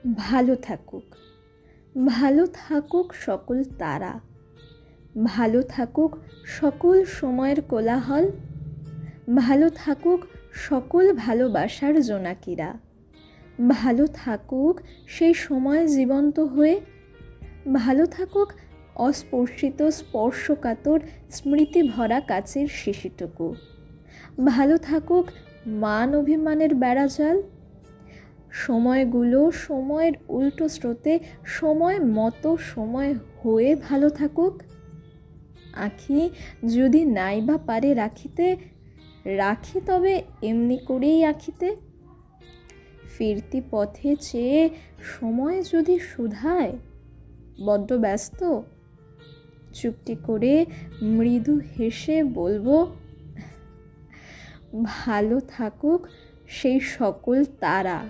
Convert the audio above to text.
ভালো থাকুক, ভালো থাকুক সকল তারা, ভালো থাকুক সকল সময়ের কোলাহল, ভালো থাকুক সকল ভালোবাসার জোনাকিরা, ভালো থাকুক সেই সময় জীবন্ত হয়ে, ভালো থাকুক অস্পর্শিত স্পর্শকাতর স্মৃতি ভরা কাচের শিশিটুকু, ভালো থাকুক মান অভিমানের বেড়াজাল, সময়গুলো সময়ের উল্টো স্রোতে সময় মতো সময় হয়ে ভালো থাকুক। আঁখি যদি নাই বা পারে রাখিতে, রাখি তবে এমনি করেই আঁখিতে। ফিরতি পথে চেয়ে সময় যদি শুধায়, বড্ড ব্যস্ত, চুপটি করে মৃদু হেসে বলবো, ভালো থাকুক সেই সকল তারা।